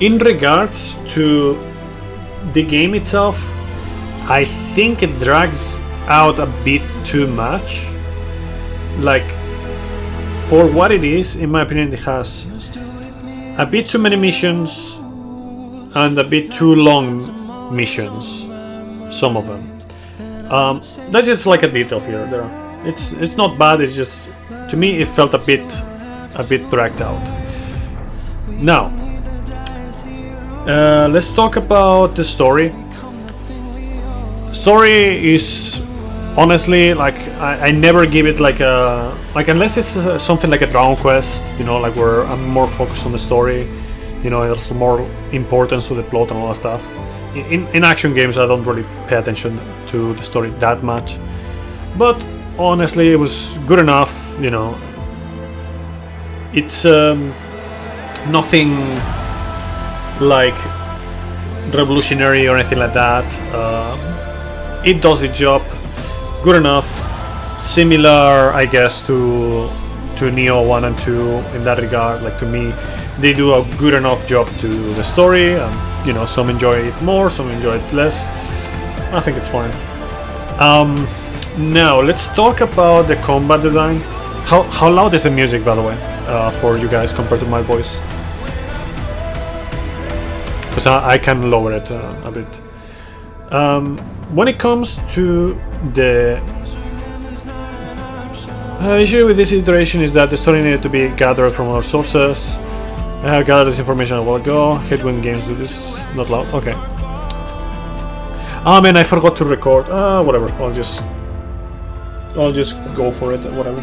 In regards to the game itself, I think it drags out a bit too much. Like, for what it is, in my opinion, it has a bit too many missions and a bit too long missions. Some of them. That's just like a detail here. It's not bad. It's just, to me, it felt a bit dragged out. Now, let's talk about the story. Story is honestly like I never give it like a unless it's something like a Dragon Quest, you know, like where I'm more focused on the story. You know, there's more importance to the plot and all that stuff. In action games, I don't really pay attention to the story that much. But honestly, it was good enough. You know, it's nothing like revolutionary or anything like that. It does its job good enough, similar I guess to Neo 1 and 2 in that regard. Like, to me, they do a good enough job to the story. You know, some enjoy it more, some enjoy it less. I think it's fine. Now let's talk about the combat design. How loud is the music, by the way, for you guys compared to my voice? Because I can lower it a bit. When it comes to the issue with this iteration is that the story needed to be gathered from other sources. I have gathered this information a while ago. Hate when games do this. Not loud. Okay. Ah man, I forgot to record. Whatever. I'll just go for it. Whatever.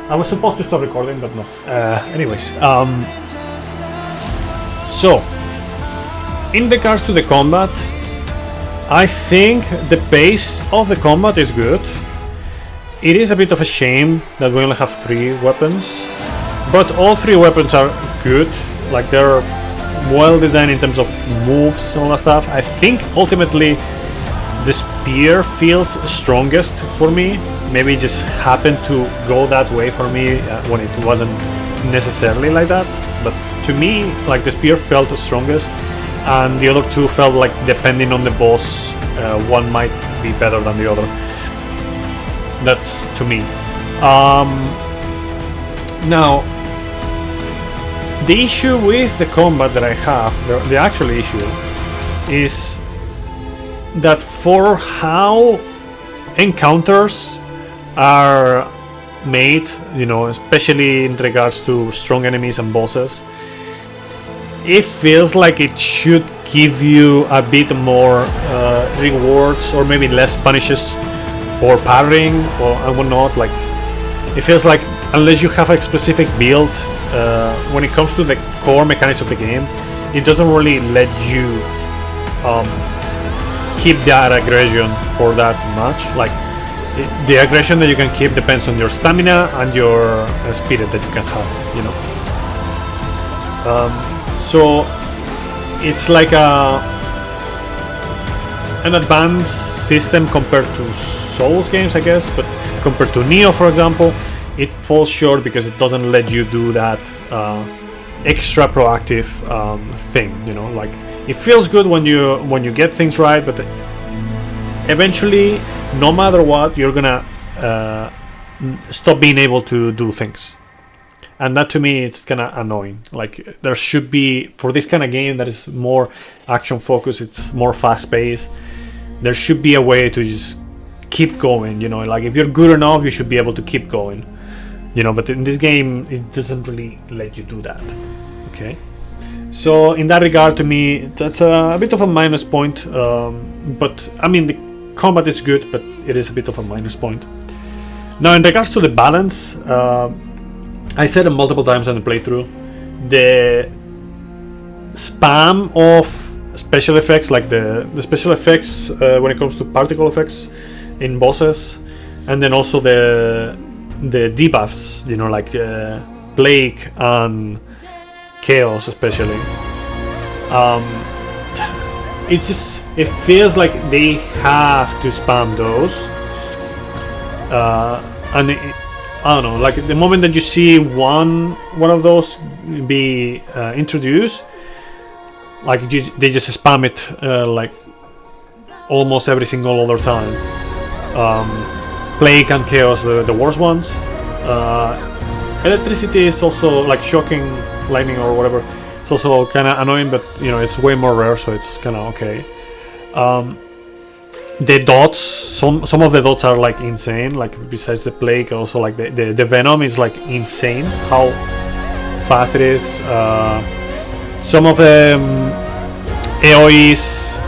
I was supposed to stop recording, but no. Anyways. So, in regards to the combat, I think the pace of the combat is good. It is a bit of a shame that we only have 3 weapons, but all 3 weapons are good. Like, they're well designed in terms of moves and all that stuff. I think ultimately the spear feels strongest for me. Maybe it just happened to go that way for me when it wasn't necessarily like that. But to me, like, the spear felt the strongest, and the other 2 felt like, depending on the boss, one might be better than the other. That's to me. Now, the issue with the combat that I have, the actual issue, is that for how encounters are made, you know, especially in regards to strong enemies and bosses, it feels like it should give you a bit more rewards, or maybe less punishes for parrying or and whatnot. Like, it feels like unless you have a specific build, when it comes to the core mechanics of the game, it doesn't really let you keep that aggression for that much. Like, the aggression that you can keep depends on your stamina and your spirit that you can have, you know. So it's like an advanced system compared to Souls games, I guess, but compared to Neo, for example, it falls short because it doesn't let you do that extra proactive thing, you know. Like, it feels good when you get things right, but eventually, no matter what, you're gonna stop being able to do things. And that, to me, it's kind of annoying. Like, there should be, for this kind of game that is more action focused, it's more fast paced, there should be a way to just keep going, you know. Like, if you're good enough, you should be able to keep going, you know. But in this game, it doesn't really let you do that. Okay, so in that regard, to me, that's a bit of a minus point. But I mean, the combat is good, but it is a bit of a minus point. Now, in regards to the balance, I said it multiple times on the playthrough, the spam of special effects, like the special effects when it comes to particle effects in bosses, and then also the debuffs, you know, like Plague and Chaos especially. It feels like they have to spam those, and I don't know, like, the moment that you see one of those be introduced, like they just spam it like almost every single other time. Plague and chaos, the worst ones. Electricity is also like shocking, lightning or whatever. It's also kind of annoying, but you know it's way more rare, so it's kind of okay. The dots, some of the dots are like insane. Like besides the plague, also like the venom is like insane. How fast it is. Some of the AOE's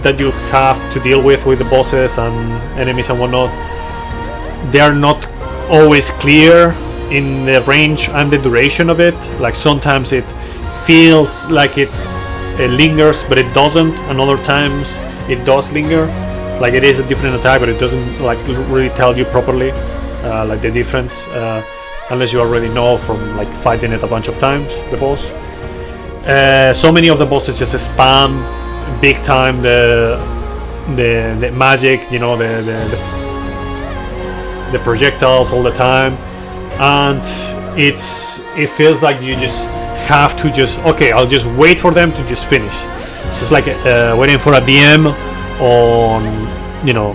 that you have to deal with the bosses and enemies and whatnot, they are not always clear in the range and the duration of it. Like sometimes it feels like it lingers, but it doesn't, and other times it does linger. Like it is a different attack, but it doesn't like really tell you properly like the difference, unless you already know from like fighting it a bunch of times, the boss. So many of the bosses just spam big time the magic, you know, the projectiles all the time, and it feels like you just have to okay, I'll just wait for them to just finish. So it's like waiting for a DM on, you know,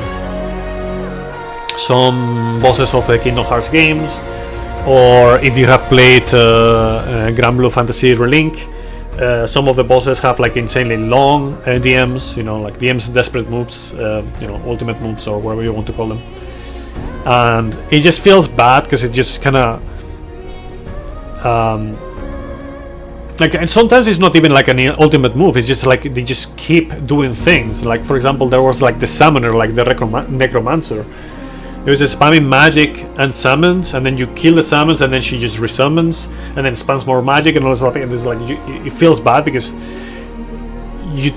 some bosses of the Kingdom Hearts games, or if you have played Grand Blue Fantasy Relink. Some of the bosses have like insanely long DMs, you know, like DMs, desperate moves, you know, ultimate moves or whatever you want to call them, and it just feels bad because it just kind of like, and sometimes it's not even like an ultimate move. It's just like they just keep doing things. Like for example, there was like the summoner, like the necromancer. It was just spamming magic and summons, and then you kill the summons, and then she just resummons, and then spams more magic and all this stuff. And it's like it feels bad because you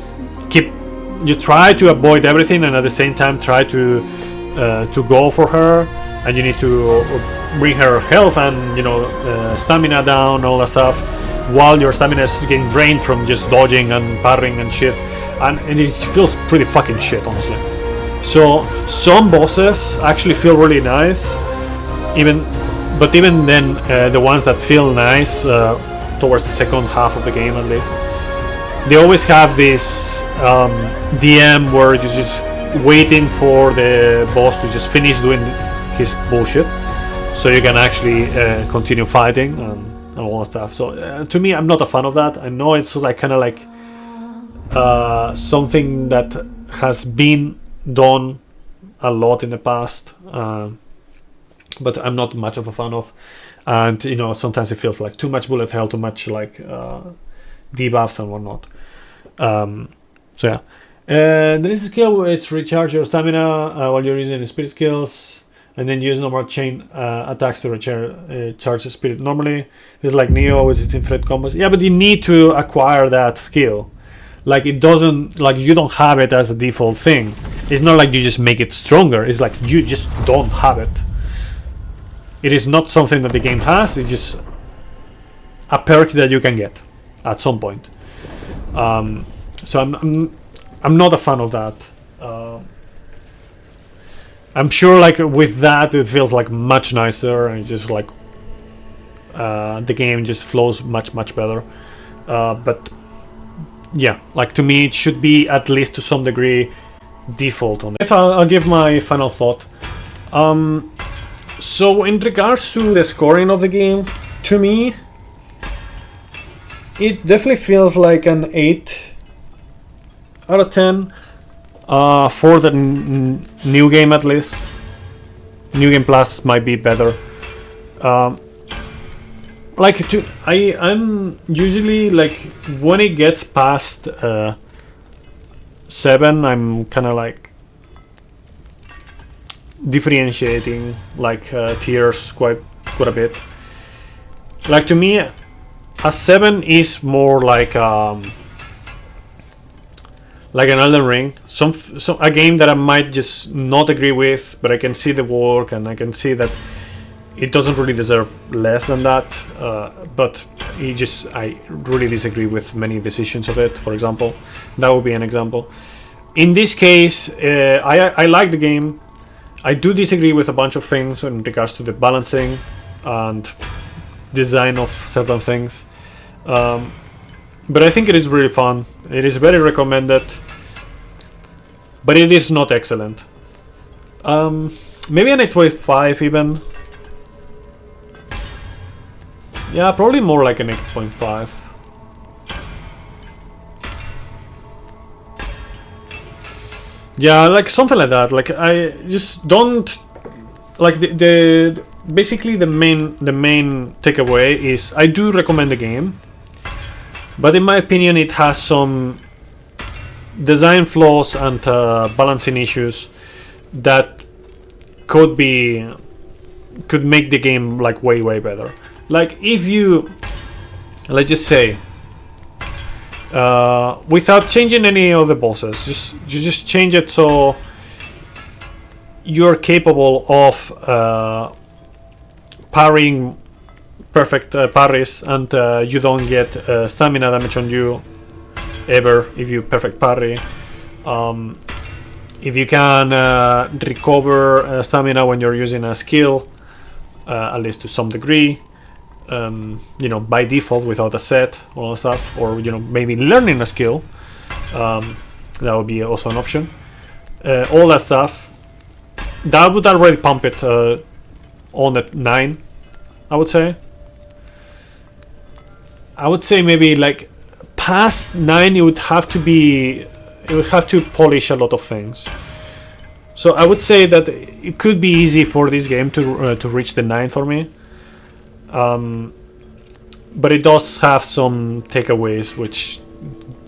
try to avoid everything, and at the same time try to go for her, and you need to bring her health and, you know, stamina down, all that stuff, while your stamina is getting drained from just dodging and parrying and shit, and it feels pretty fucking shit, honestly. So some bosses actually feel really nice, but even then, the ones that feel nice towards the second half of the game at least, they always have this DM where you're just waiting for the boss to just finish doing his bullshit, so you can actually continue fighting and all that stuff. So to me, I'm not a fan of that. I know it's like kind of like something that has been done a lot in the past, but I'm not much of a fan of. And you know, sometimes it feels like too much bullet hell, too much like debuffs and whatnot. So yeah, there is a skill which recharge your stamina while you're using the spirit skills, and then use normal chain attacks to recharge the spirit normally. It's like Neo with its infinite combos. Yeah, but you need to acquire that skill. Like it doesn't, like you don't have it as a default thing. It's not like you just make it stronger. It's like you just don't have it. It is not something that the game has. It's just a perk that you can get at some point. So I'm not a fan of that. I'm sure like with that it feels like much nicer, and it's just like the game just flows much better. But yeah, like to me it should be at least to some degree default on it. So I'll give my final thought. So in regards to the scoring of the game, to me it definitely feels like an 8 out of 10 for the new game at least. New Game Plus might be better. I'm usually like when it gets past 7, I'm kind of like differentiating like tiers quite a bit. Like to me, a 7 is more like an Elden Ring, a game that I might just not agree with, but I can see the work and I can see that it doesn't really deserve less than that. But I really disagree with many decisions of it. For example, that would be an example. In this case, I like the game. I do disagree with a bunch of things in regards to the balancing and design of certain things. But I think it is really fun. It is very recommended, but it is not excellent. Maybe an 8.5 even. Yeah, probably more like an 8.5. Yeah, like something like that. Like I just don't like the basically the main takeaway is I do recommend the game, but in my opinion it has some design flaws and balancing issues that could make the game like way better. Like if you, let's just say, without changing any of the bosses, you just change it so you're capable of parrying perfect parries, and you don't get stamina damage on you ever if you perfect parry. If you can recover stamina when you're using a skill, at least to some degree, you know, by default without a set, all that stuff, or you know, maybe learning a skill, that would be also an option. All that stuff, that would already pump it on at 9, I would say. I would say maybe like past 9, it would have to polish a lot of things. So I would say that it could be easy for this game to reach the 9 for me. But it does have some takeaways which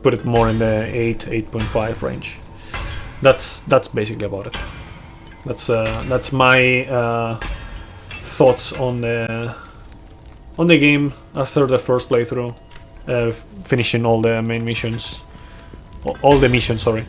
put it more in the 8.5 range. That's basically about it. That's my thoughts on the game after the first playthrough, finishing all the main missions, all the missions. Sorry.